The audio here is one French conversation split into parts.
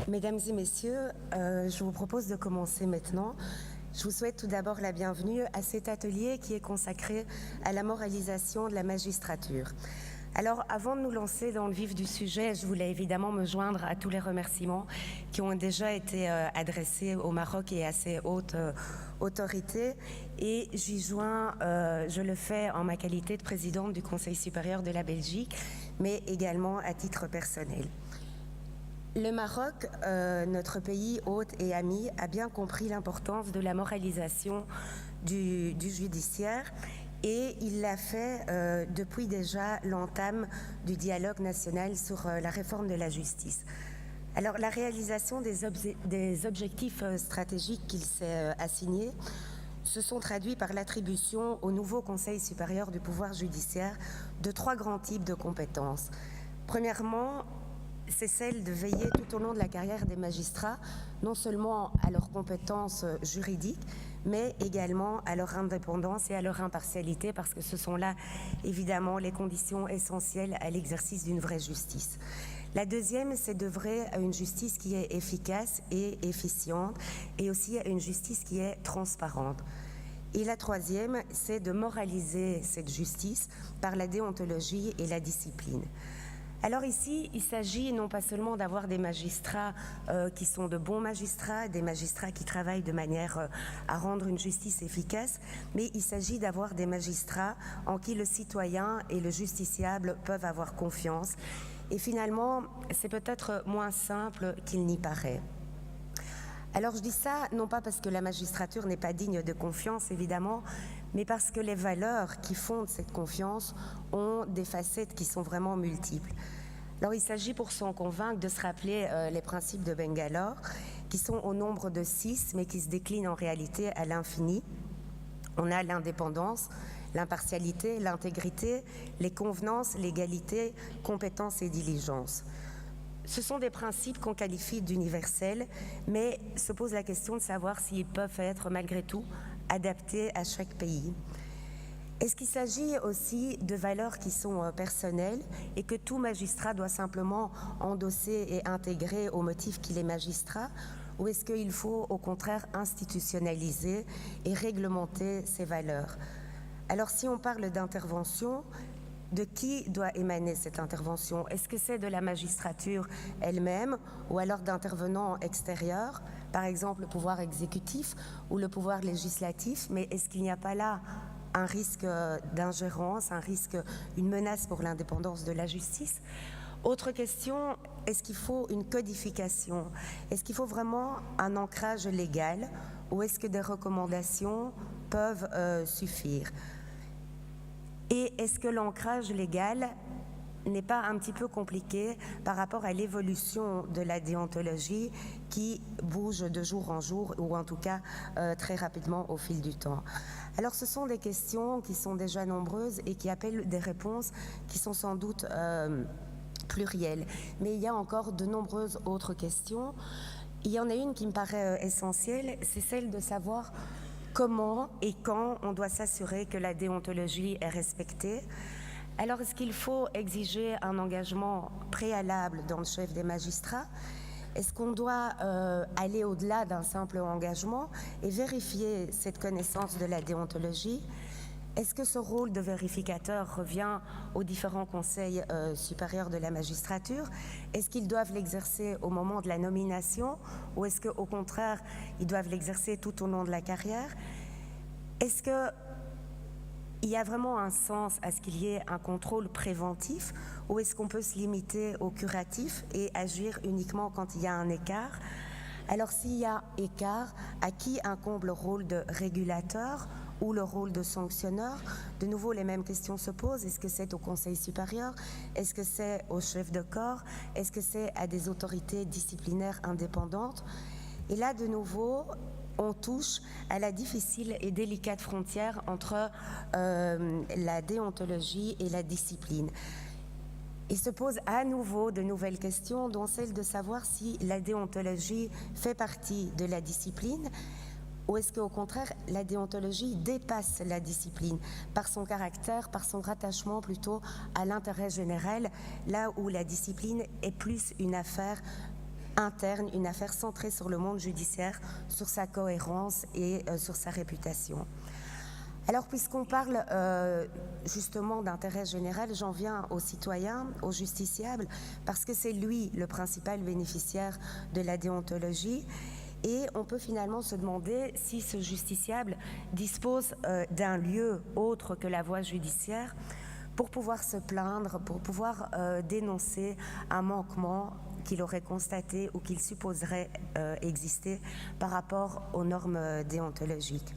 Mesdames et messieurs, je vous propose de commencer maintenant. Je vous souhaite tout d'abord la bienvenue à cet atelier qui est consacré à la moralisation de la magistrature. Alors, avant de nous lancer dans le vif du sujet, je voulais évidemment me joindre à tous les remerciements qui ont déjà été adressés au Maroc et à ses hautes autorités. Et j'y joins, je le fais en ma qualité de présidente du Conseil supérieur de la Belgique, mais également à titre personnel. Le Maroc, notre pays hôte et ami, a bien compris l'importance de la moralisation du judiciaire et il l'a fait depuis déjà l'entame du dialogue national sur la réforme de la justice. Alors, la réalisation des objectifs stratégiques qu'il s'est assignés se sont traduits par l'attribution au nouveau Conseil supérieur du pouvoir judiciaire de 3 grands types de compétences. Premièrement, c'est celle de veiller tout au long de la carrière des magistrats, non seulement à leurs compétences juridiques, mais également à leur indépendance et à leur impartialité, parce que ce sont là, évidemment, les conditions essentielles à l'exercice d'une vraie justice. La deuxième, c'est d'œuvrer à une justice qui est efficace et efficiente, et aussi à une justice qui est transparente. Et la troisième, c'est de moraliser cette justice par la déontologie et la discipline. Alors ici, il s'agit non pas seulement d'avoir des magistrats qui sont de bons magistrats, des magistrats qui travaillent de manière à rendre une justice efficace, mais il s'agit d'avoir des magistrats en qui le citoyen et le justiciable peuvent avoir confiance. Et finalement, c'est peut-être moins simple qu'il n'y paraît. Alors je dis ça, non pas parce que la magistrature n'est pas digne de confiance, évidemment, mais parce que les valeurs qui fondent cette confiance ont des facettes qui sont vraiment multiples. Alors il s'agit pour s'en convaincre de se rappeler les principes de Bangalore, qui sont au nombre de 6, mais qui se déclinent en réalité à l'infini. On a l'indépendance, l'impartialité, l'intégrité, les convenances, l'égalité, compétence et diligence. Ce sont des principes qu'on qualifie d'universels, mais se pose la question de savoir s'ils peuvent être malgré tout adaptés à chaque pays. Est-ce qu'il s'agit aussi de valeurs qui sont personnelles et que tout magistrat doit simplement endosser et intégrer au motif qu'il est magistrat, ou est-ce qu'il faut au contraire institutionnaliser et réglementer ces valeurs? Alors si on parle d'intervention, de qui doit émaner cette intervention? Est-ce que c'est de la magistrature elle-même ou alors d'intervenants extérieurs, par exemple le pouvoir exécutif ou le pouvoir législatif? Mais est-ce qu'il n'y a pas là un risque d'ingérence, une menace pour l'indépendance de la justice? Autre question, est-ce qu'il faut une codification? Est-ce qu'il faut vraiment un ancrage légal ou est-ce que des recommandations peuvent suffire? Et est-ce que l'ancrage légal n'est pas un petit peu compliqué par rapport à l'évolution de la déontologie qui bouge de jour en jour ou en tout cas très rapidement au fil du temps? Alors ce sont des questions qui sont déjà nombreuses et qui appellent des réponses qui sont sans doute plurielles. Mais il y a encore de nombreuses autres questions. Il y en a une qui me paraît essentielle, c'est celle de savoir comment et quand on doit s'assurer que la déontologie est respectée. Alors, est-ce qu'il faut exiger un engagement préalable dans le chef des magistrats? Est-ce qu'on doit aller au-delà d'un simple engagement et vérifier cette connaissance de la déontologie? Est-ce que ce rôle de vérificateur revient aux différents conseils supérieurs de la magistrature? Est-ce qu'ils doivent l'exercer au moment de la nomination ou est-ce qu'au contraire, ils doivent l'exercer tout au long de la carrière? Est-ce qu'il y a vraiment un sens à ce qu'il y ait un contrôle préventif ou est-ce qu'on peut se limiter au curatif et agir uniquement quand il y a un écart? Alors s'il y a écart, à qui incombe le rôle de régulateur ou le rôle de sanctionneur? De nouveau, les mêmes questions se posent. Est-ce que c'est au Conseil supérieur? Est-ce que c'est au chef de corps? Est-ce que c'est à des autorités disciplinaires indépendantes? Et là, de nouveau, on touche à la difficile et délicate frontière entre la déontologie et la discipline. Il se pose à nouveau de nouvelles questions, dont celle de savoir si la déontologie fait partie de la discipline ou est-ce qu'au contraire, la déontologie dépasse la discipline par son caractère, par son rattachement plutôt à l'intérêt général, là où la discipline est plus une affaire interne, une affaire centrée sur le monde judiciaire, sur sa cohérence et sur sa réputation. Alors, puisqu'on parle justement d'intérêt général, j'en viens au citoyen, au justiciable, parce que c'est lui le principal bénéficiaire de la déontologie. Et on peut finalement se demander si ce justiciable dispose d'un lieu autre que la voie judiciaire pour pouvoir se plaindre, pour pouvoir dénoncer un manquement qu'il aurait constaté ou qu'il supposerait exister par rapport aux normes déontologiques.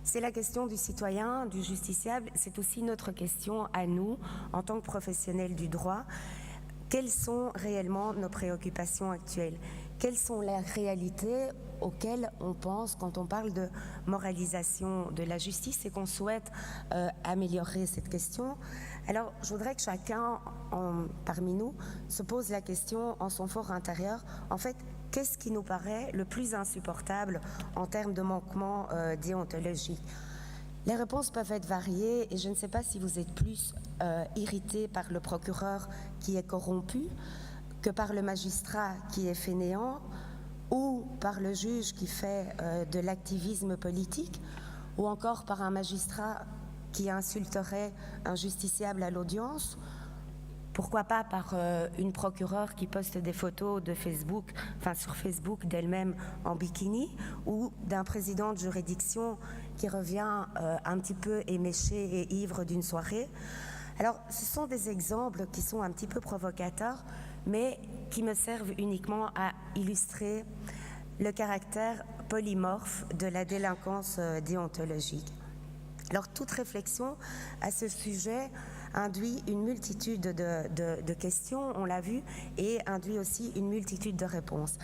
C'est la question du citoyen, du justiciable, c'est aussi notre question à nous, en tant que professionnels du droit. Quelles sont réellement nos préoccupations actuelles? Quelles sont les réalités auxquelles on pense quand on parle de moralisation de la justice et qu'on souhaite améliorer cette question? Alors, je voudrais que chacun parmi nous se pose la question en son fort intérieur. En fait, qu'est-ce qui nous paraît le plus insupportable en termes de manquement déontologique? Les réponses peuvent être variées et je ne sais pas si vous êtes plus irrité par le procureur qui est corrompu que par le magistrat qui est fainéant ou par le juge qui fait de l'activisme politique ou encore par un magistrat qui insulterait un justiciable à l'audience. Pourquoi pas par une procureure qui poste des photos de Facebook, sur Facebook d'elle-même en bikini, ou d'un président de juridiction qui revient un petit peu éméché et ivre d'une soirée. Alors, ce sont des exemples qui sont un petit peu provocateurs, mais qui me servent uniquement à illustrer le caractère polymorphe de la délinquance déontologique. Alors, toute réflexion à ce sujet induit une multitude de questions, on l'a vu, et induit aussi une multitude de réponses.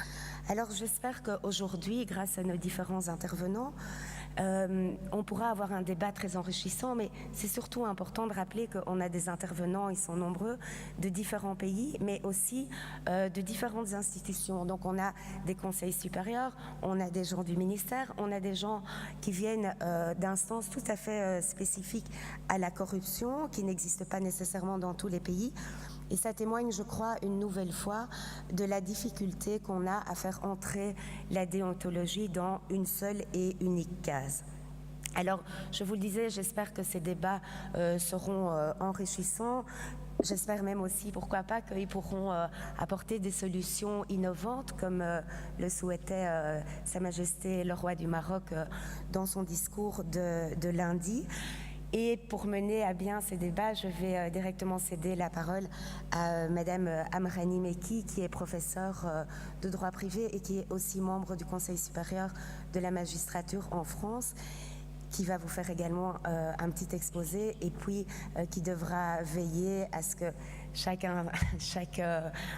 Alors j'espère qu'aujourd'hui, grâce à nos différents intervenants, on pourra avoir un débat très enrichissant, mais c'est surtout important de rappeler qu'on a des intervenants, ils sont nombreux, de différents pays, mais aussi de différentes institutions. Donc on a des conseils supérieurs, on a des gens du ministère, on a des gens qui viennent d'instances tout à fait spécifiques à la corruption, qui n'existent pas nécessairement dans tous les pays. Et ça témoigne, je crois, une nouvelle fois de la difficulté qu'on a à faire entrer la déontologie dans une seule et unique case. Alors, je vous le disais, j'espère que ces débats seront enrichissants. J'espère même aussi, pourquoi pas, qu'ils pourront apporter des solutions innovantes, comme le souhaitait Sa Majesté le Roi du Maroc dans son discours de lundi. Et pour mener à bien ces débats, je vais directement céder la parole à Madame Amrani Mekki, qui est professeure de droit privé et qui est aussi membre du Conseil supérieur de la magistrature en France, qui va vous faire également un petit exposé et puis qui devra veiller à ce que chaque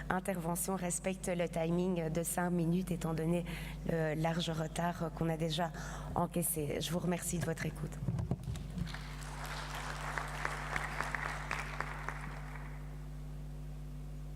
intervention respecte le timing de 5 minutes, étant donné le large retard qu'on a déjà encaissé. Je vous remercie de votre écoute.